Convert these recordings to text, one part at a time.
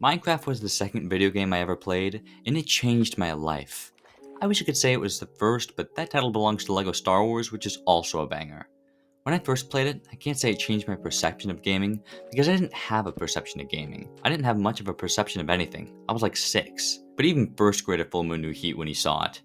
Minecraft was the second video game I ever played, and it changed my life. I wish I could say it was the first, but that title belongs to LEGO Star Wars, which is also a banger. When I first played it, I can't say it changed my perception of gaming, because I didn't have a perception of gaming. I didn't have much of a perception of anything. I was like 6. But even first grader Full Moon knew heat when he saw it.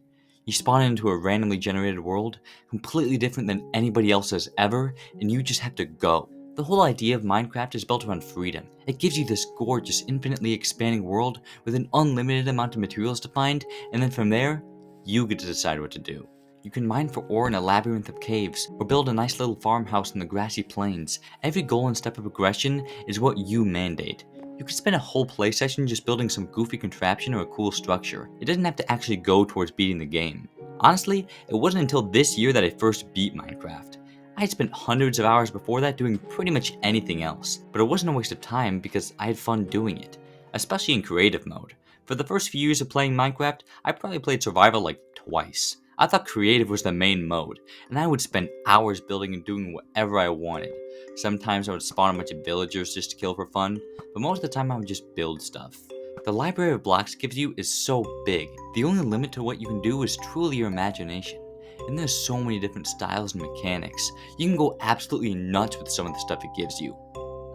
You spawn into a randomly generated world, completely different than anybody else has ever, and you just have to go. The whole idea of Minecraft is built around freedom. It gives you this gorgeous, infinitely expanding world with an unlimited amount of materials to find, and then from there, you get to decide what to do. You can mine for ore in a labyrinth of caves, or build a nice little farmhouse in the grassy plains. Every goal and step of progression is what you mandate. You could spend a whole play session just building some goofy contraption or a cool structure. It doesn't have to actually go towards beating the game. Honestly, it wasn't until this year that I first beat Minecraft. I had spent hundreds of hours before that doing pretty much anything else, but it wasn't a waste of time because I had fun doing it, especially in creative mode. For the first few years of playing Minecraft, I probably played survival like twice. I thought creative was the main mode, and I would spend hours building and doing whatever I wanted. Sometimes I would spawn a bunch of villagers just to kill for fun, but most of the time I would just build stuff. The library of blocks gives you is so big, the only limit to what you can do is truly your imagination. And there's so many different styles and mechanics. You can go absolutely nuts with some of the stuff it gives you.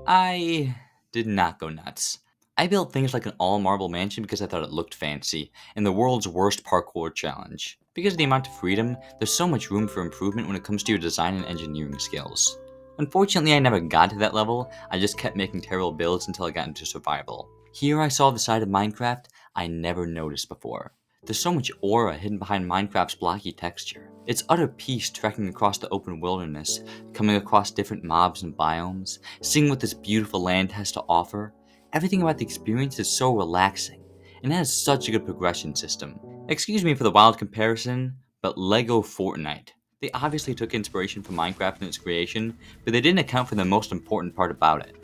I did not go nuts. I built things like an all-marble mansion because I thought it looked fancy, and the world's worst parkour challenge. Because of the amount of freedom, there's so much room for improvement when it comes to your design and engineering skills. Unfortunately, I never got to that level, I just kept making terrible builds until I got into survival. Here I saw the side of Minecraft I never noticed before. There's so much aura hidden behind Minecraft's blocky texture. It's utter peace trekking across the open wilderness, coming across different mobs and biomes, seeing what this beautiful land has to offer. Everything about the experience is so relaxing, and it has such a good progression system. Excuse me for the wild comparison, but LEGO Fortnite. They obviously took inspiration from Minecraft in its creation, but they didn't account for the most important part about it.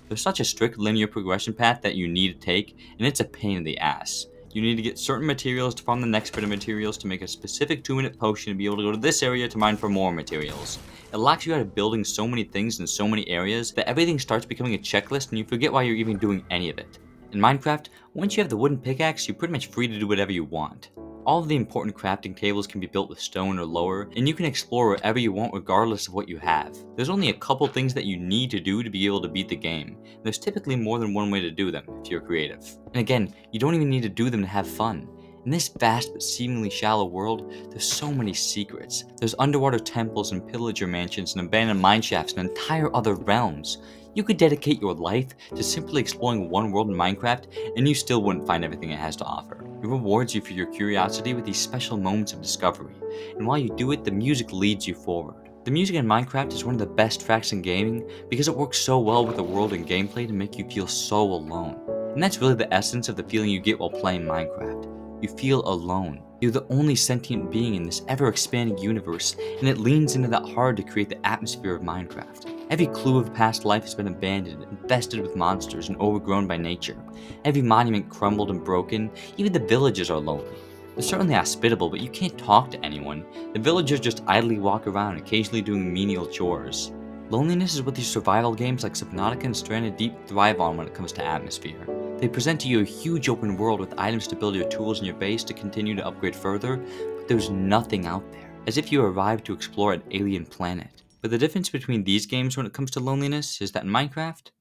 There's such a strict linear progression path that you need to take, and it's a pain in the ass. You need to get certain materials to farm the next bit of materials to make a specific 2-minute potion and be able to go to this area to mine for more materials. It locks you out of building so many things in so many areas that everything starts becoming a checklist and you forget why you're even doing any of it. In Minecraft, once you have the wooden pickaxe, you're pretty much free to do whatever you want. All of the important crafting tables can be built with stone or lower, and you can explore wherever you want regardless of what you have. There's only a couple things that you need to do to be able to beat the game. There's typically more than one way to do them if you're creative. And again, you don't even need to do them to have fun. In this vast but seemingly shallow world, there's so many secrets. There's underwater temples and pillager mansions and abandoned mineshafts and entire other realms. You could dedicate your life to simply exploring one world in Minecraft and you still wouldn't find everything it has to offer. It rewards you for your curiosity with these special moments of discovery, and while you do it, the music leads you forward. The music in Minecraft is one of the best tracks in gaming because it works so well with the world and gameplay to make you feel so alone. And that's really the essence of the feeling you get while playing Minecraft. You feel alone. You're the only sentient being in this ever-expanding universe, and it leans into that hard to create the atmosphere of Minecraft. Every clue of past life has been abandoned, infested with monsters, and overgrown by nature. Every monument crumbled and broken, even the villages are lonely. They're certainly hospitable, but you can't talk to anyone. The villagers just idly walk around, occasionally doing menial chores. Loneliness is what these survival games like Subnautica and Stranded Deep thrive on when it comes to atmosphere. They present to you a huge open world with items to build your tools in your base to continue to upgrade further, but there's nothing out there, as if you arrived to explore an alien planet. But the difference between these games when it comes to loneliness is that in Minecraft,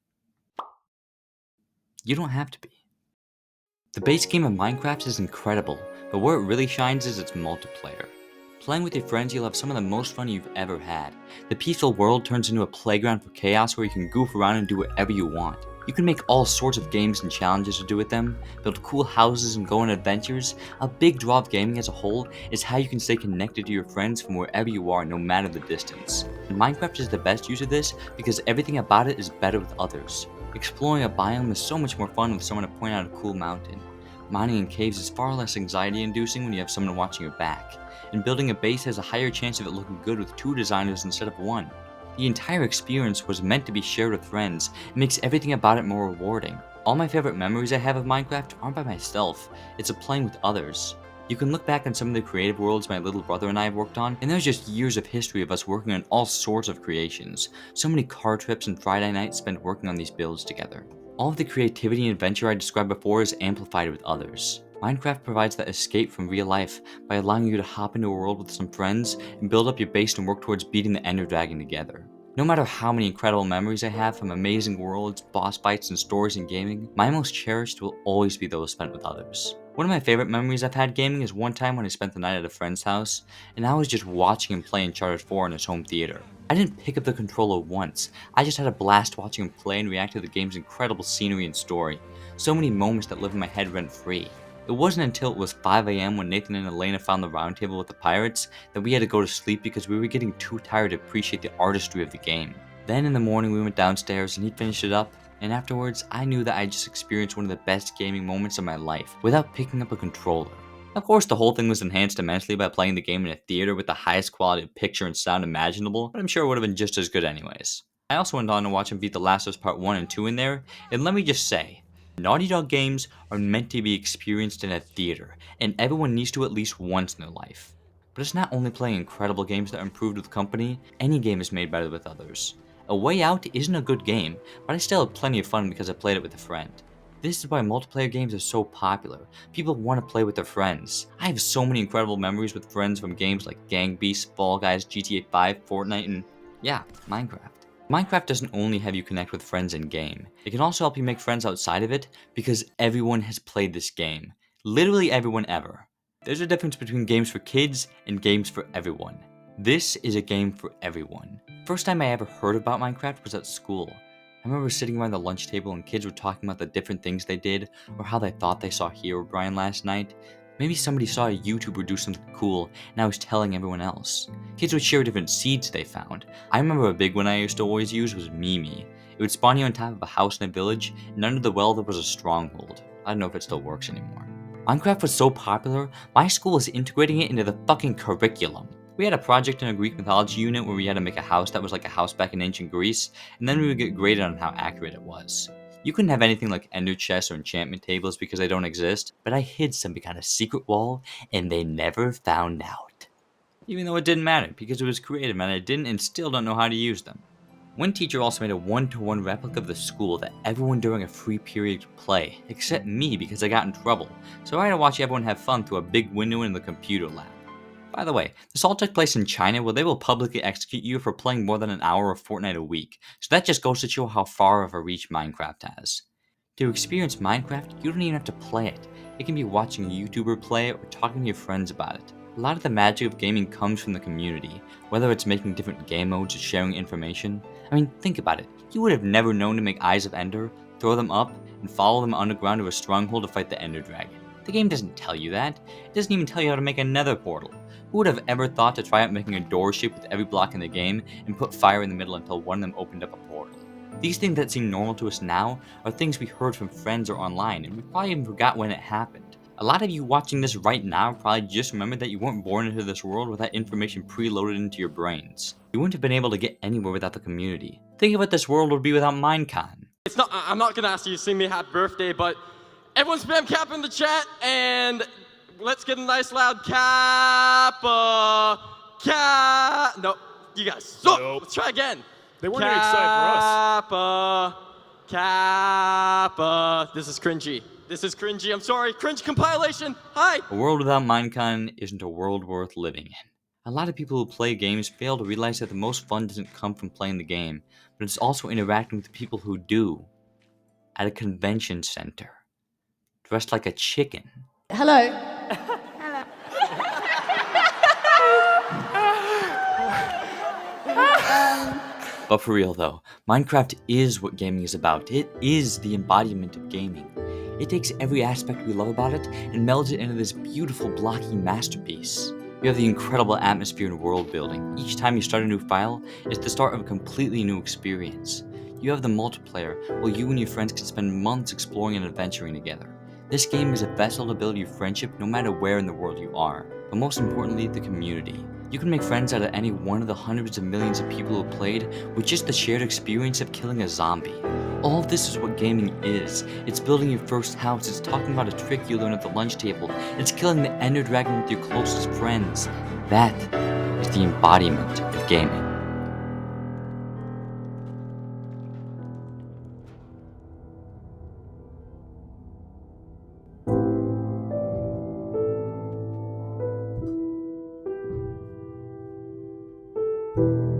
you don't have to be. The base game of Minecraft is incredible, but where it really shines is its multiplayer. Playing with your friends, you'll have some of the most fun you've ever had. The peaceful world turns into a playground for chaos where you can goof around and do whatever you want. You can make all sorts of games and challenges to do with them, build cool houses and go on adventures. A big draw of gaming as a whole is how you can stay connected to your friends from wherever you are, no matter the distance. And Minecraft is the best use of this because everything about it is better with others. Exploring a biome is so much more fun with someone to point out a cool mountain. Mining in caves is far less anxiety-inducing when you have someone watching your back. And building a base has a higher chance of it looking good with 2 designers instead of 1. The entire experience was meant to be shared with friends. It makes everything about it more rewarding. All my favorite memories I have of Minecraft aren't by myself, it's of playing with others. You can look back on some of the creative worlds my little brother and I have worked on, and there's just years of history of us working on all sorts of creations. So many car trips and Friday nights spent working on these builds together. All of the creativity and adventure I described before is amplified with others. Minecraft provides that escape from real life by allowing you to hop into a world with some friends and build up your base and work towards beating the Ender Dragon together. No matter how many incredible memories I have from amazing worlds, boss fights, and stories in gaming, my most cherished will always be those spent with others. One of my favorite memories I've had gaming is one time when I spent the night at a friend's house, and I was just watching him play Uncharted 4 in his home theater. I didn't pick up the controller once, I just had a blast watching him play and react to the game's incredible scenery and story. So many moments that live in my head rent-free. It wasn't until it was 5 AM when Nathan and Elena found the round table with the pirates that we had to go to sleep because we were getting too tired to appreciate the artistry of the game. Then in the morning we went downstairs and he finished it up, and afterwards I knew that I just experienced one of the best gaming moments of my life without picking up a controller. Of course, the whole thing was enhanced immensely by playing the game in a theater with the highest quality of picture and sound imaginable, but I'm sure it would have been just as good anyways. I also went on to watch him beat The Last of Us Part 1 and 2 in there, and let me just say, Naughty Dog games are meant to be experienced in a theater, and everyone needs to at least once in their life. But it's not only playing incredible games that are improved with company, any game is made better with others. A Way Out isn't a good game, but I still had plenty of fun because I played it with a friend. This is why multiplayer games are so popular. People want to play with their friends. I have so many incredible memories with friends from games like Gang Beasts, Fall Guys, GTA 5, Fortnite, and yeah, Minecraft. Minecraft doesn't only have you connect with friends in game, it can also help you make friends outside of it because everyone has played this game. Literally everyone ever. There's a difference between games for kids and games for everyone. This is a game for everyone. First time I ever heard about Minecraft was at school. I remember sitting around the lunch table and kids were talking about the different things they did or how they thought they saw Herobrine last night. Maybe somebody saw a YouTuber do something cool and I was telling everyone else. Kids would share different seeds they found. I remember a big one I used to always use was Mimi. It would spawn you on top of a house in a village, and under the well there was a stronghold. I don't know if it still works anymore. Minecraft was so popular, my school was integrating it into the fucking curriculum. We had a project in a Greek mythology unit where we had to make a house that was like a house back in ancient Greece, and then we would get graded on how accurate it was. You couldn't have anything like ender chests or enchantment tables because they don't exist, but I hid some behind a secret wall, and they never found out. Even though it didn't matter, because it was creative and I didn't and still don't know how to use them. One teacher also made a one-to-one replica of the school that everyone during a free period could play, except me because I got in trouble, so I had to watch everyone have fun through a big window in the computer lab. By the way, this all took place in China where they will publicly execute you for playing more than an hour of Fortnite a week, so that just goes to show how far of a reach Minecraft has. To experience Minecraft, you don't even have to play it. It can be watching a YouTuber play it or talking to your friends about it. A lot of the magic of gaming comes from the community, whether it's making different game modes or sharing information. I mean, think about it. You would have never known to make Eyes of Ender, throw them up, and follow them underground to a stronghold to fight the Ender Dragon. The game doesn't tell you that. It doesn't even tell you how to make a nether portal. Who would have ever thought to try out making a door shape with every block in the game and put fire in the middle until one of them opened up a portal? These things that seem normal to us now are things we heard from friends or online, and we probably even forgot when it happened. A lot of you watching this right now probably just remembered that you weren't born into this world with that information preloaded into your brains. You wouldn't have been able to get anywhere without the community. Think of what this world would be without Minecon. I'm not gonna ask you to sing me happy birthday, but everyone spam cap in the chat, and let's get a nice loud Kappa. No, you guys. So, Nope. let's try again. They weren't even excited for us. Kappa. This is cringy. I'm sorry. Cringe compilation. Hi. A world without Minecon isn't a world worth living in. A lot of people who play games fail to realize that the most fun doesn't come from playing the game, but it's also interacting with the people who do. At a convention center. Dressed like a chicken. Hello. But for real though, Minecraft is what gaming is about. It is the embodiment of gaming. It takes every aspect we love about it and melds it into this beautiful blocky masterpiece. You have the incredible atmosphere and world building. Each time you start a new file, it's the start of a completely new experience. You have the multiplayer, where you and your friends can spend months exploring and adventuring together. This game is a vessel to build your friendship no matter where in the world you are, but most importantly, the community. You can make friends out of any one of the hundreds of millions of people who played with just the shared experience of killing a zombie. All of this is what gaming is. It's building your first house, it's talking about a trick you learned at the lunch table, it's killing the Ender Dragon with your closest friends. That is the embodiment of gaming. you.